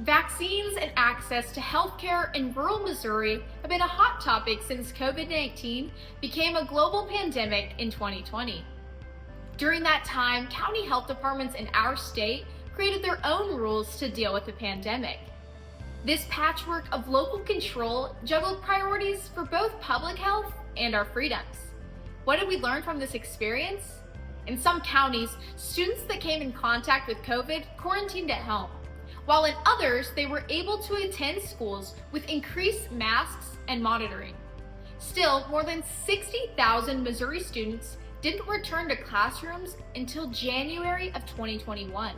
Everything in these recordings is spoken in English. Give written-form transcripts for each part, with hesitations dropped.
Vaccines and access to healthcare in rural Missouri have been a hot topic since COVID-19 became a global pandemic in 2020. During that time, county health departments in our state created their own rules to deal with the pandemic. This patchwork of local control juggled priorities for both public health and our freedoms. What did we learn from this experience? In some counties, students that came in contact with COVID quarantined at home, while in others, they were able to attend schools with increased masks and monitoring. Still, more than 60,000 Missouri students didn't return to classrooms until January of 2021.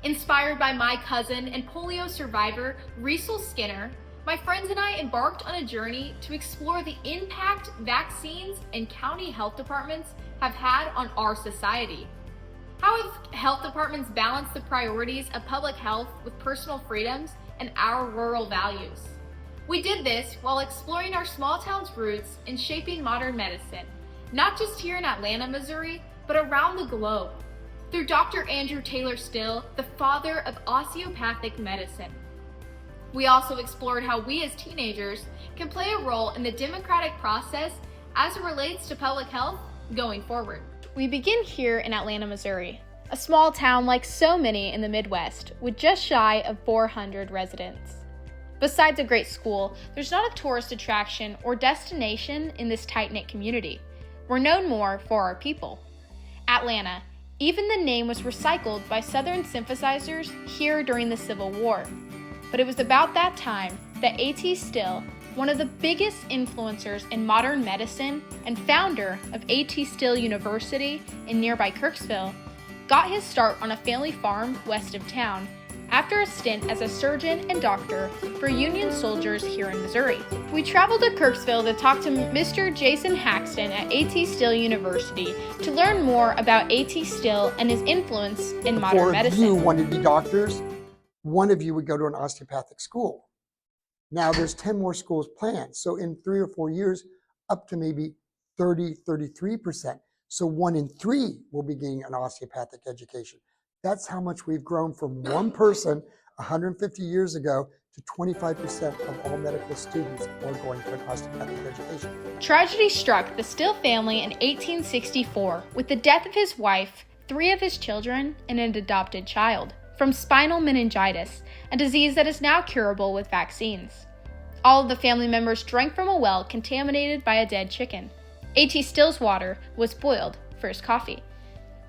Inspired by my cousin and polio survivor, Riesel Skinner, my friends and I embarked on a journey to explore the impact vaccines and county health departments have had on our society. How have health departments balanced the priorities of public health with personal freedoms and our rural values? We did this while exploring our small town's roots in shaping modern medicine, not just here in Atlanta, Missouri, but around the globe, through Dr. Andrew Taylor Still, the father of osteopathic medicine. We also explored how we as teenagers can play a role in the democratic process as it relates to public health going forward. We begin here in Atlanta, Missouri, a small town like so many in the Midwest, with just shy of 400 residents. Besides a great school, there's not a tourist attraction or destination in this tight-knit community. We're known more for our people. Atlanta, even the name was recycled by Southern sympathizers here during the Civil War. But it was about that time that A.T. Still, one of the biggest influencers in modern medicine and founder of A.T. Still University in nearby Kirksville, got his start on a family farm west of town after a stint as a surgeon and doctor for Union soldiers here in Missouri. We traveled to Kirksville to talk to Mr. Jason Haxton at A.T. Still University to learn more about A.T. Still and his influence in modern medicine. If you wanted to be doctors, one of you would go to an osteopathic school. Now there's 10 more schools planned. So in 3 or 4 years, up to maybe 33%. So 1 in 3 will be getting an osteopathic education. That's how much we've grown from one person 150 years ago to 25% of all medical students are going for an osteopathic education. Tragedy struck the Still family in 1864 with the death of his wife, 3 of his children, and an adopted child from spinal meningitis, a disease that is now curable with vaccines. All of the family members drank from a well contaminated by a dead chicken. A.T. Still's water was boiled for his coffee.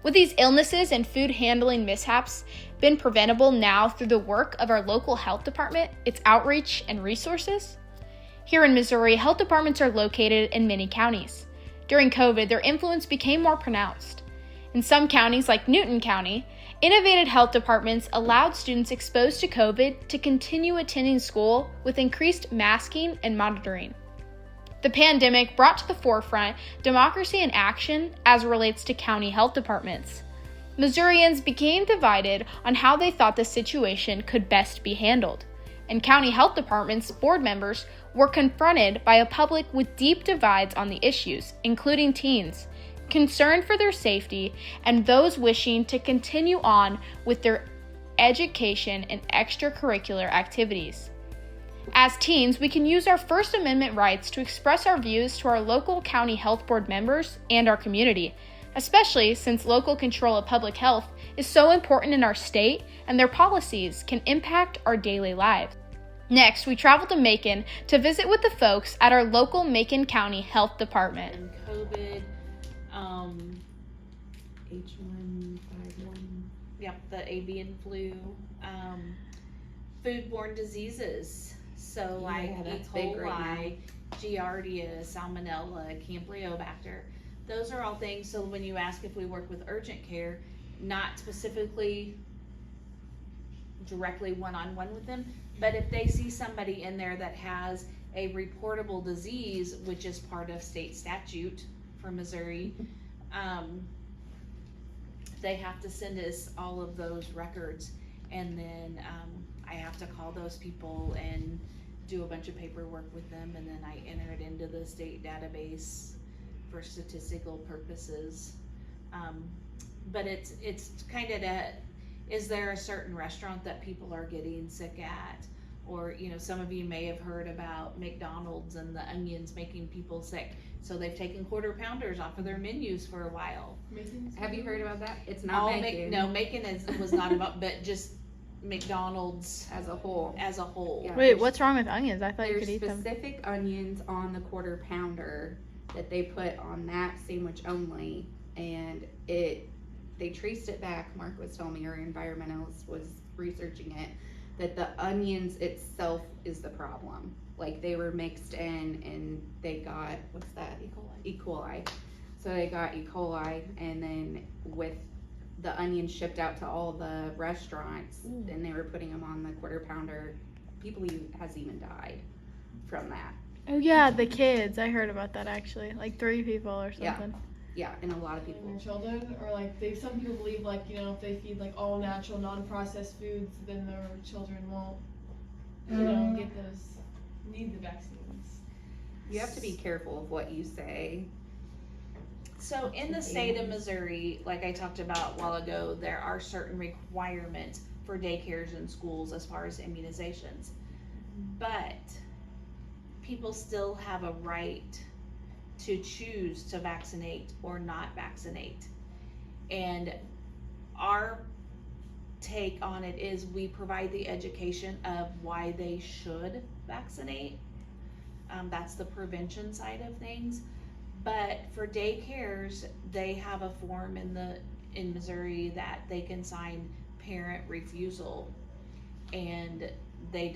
Would these illnesses and food handling mishaps been preventable now through the work of our local health department, its outreach and resources? Here in Missouri, health departments are located in many counties. During COVID, their influence became more pronounced. In some counties, like Newton County, innovative health departments allowed students exposed to COVID to continue attending school with increased masking and monitoring. The pandemic brought to the forefront democracy in action as it relates to county health departments. Missourians became divided on how they thought the situation could best be handled, and county health departments' board members were confronted by a public with deep divides on the issues, including teens, concerned for their safety, and those wishing to continue on with their education and extracurricular activities. As teens, we can use our First Amendment rights to express our views to our local county health board members and our community, especially since local control of public health is so important in our state and their policies can impact our daily lives. Next, we traveled to Macon to visit with the folks at our local Macon County Health Department. And COVID, H1N1, yep, the avian flu, foodborne diseases. So like E. coli, Giardia, Salmonella, Campylobacter. Those are all things. So when you ask if we work with urgent care, not specifically directly one-on-one with them, but if they see somebody in there that has a reportable disease, which is part of state statute for Missouri, they have to send us all of those records, and then I have to call those people and do a bunch of paperwork with them, and then I enter it into the state database for statistical purposes. But it's kind of is there a certain restaurant that people are getting sick at? Or, some of you may have heard about McDonald's and the onions making people sick. So they've taken quarter pounders off of their menus for a while. Have you heard about that? It's not Macon. No, Macon was not about, but just McDonald's as a whole. Yeah. Wait, what's wrong with onions? I thought you There's could eat them. specific onions on the quarter pounder that they put on that sandwich only, and they traced it back. Mark was telling me, or environmentalist was researching it, that the onions itself is the problem. Like, they were mixed in and they got, what's that? E. coli. So they got E. coli, and then with the onions shipped out to all the restaurants, and they were putting them on the quarter pounder, people has even died from that. Oh yeah, the kids. I heard about that actually. Like 3 people or something. Yeah, and a lot of people. Their children, or like some people believe, like, if they feed like all natural, non-processed foods, then their children won't, need the vaccines. You have to be careful of what you say. So in the state of Missouri, like I talked about a while ago, there are certain requirements for daycares and schools as far as immunizations. But people still have a right to choose to vaccinate or not vaccinate. And our take on it is we provide the education of why they should vaccinate. That's the prevention side of things. But for daycares, they have a form in Missouri that they can sign parent refusal, and they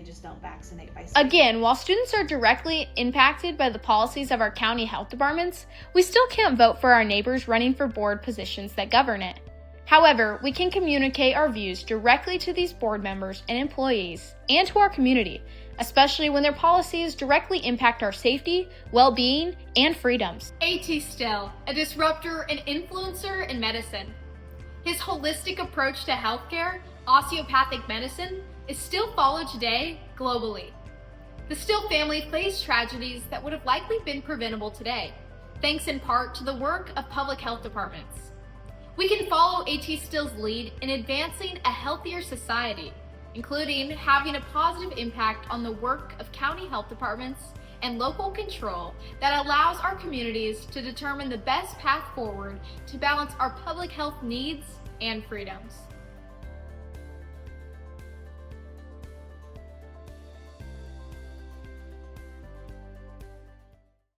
just don't vaccinate by state. Again, while students are directly impacted by the policies of our county health departments, we still can't vote for our neighbors running for board positions that govern it. However, we can communicate our views directly to these board members and employees and to our community, especially when their policies directly impact our safety, well-being, and freedoms. A.T. Still, a disruptor and influencer in medicine. His holistic approach to healthcare, osteopathic medicine, is still followed today globally. The Still family faced tragedies that would have likely been preventable today, thanks in part to the work of public health departments. We can follow A.T. Still's lead in advancing a healthier society, including having a positive impact on the work of county health departments and local control that allows our communities to determine the best path forward to balance our public health needs and freedoms.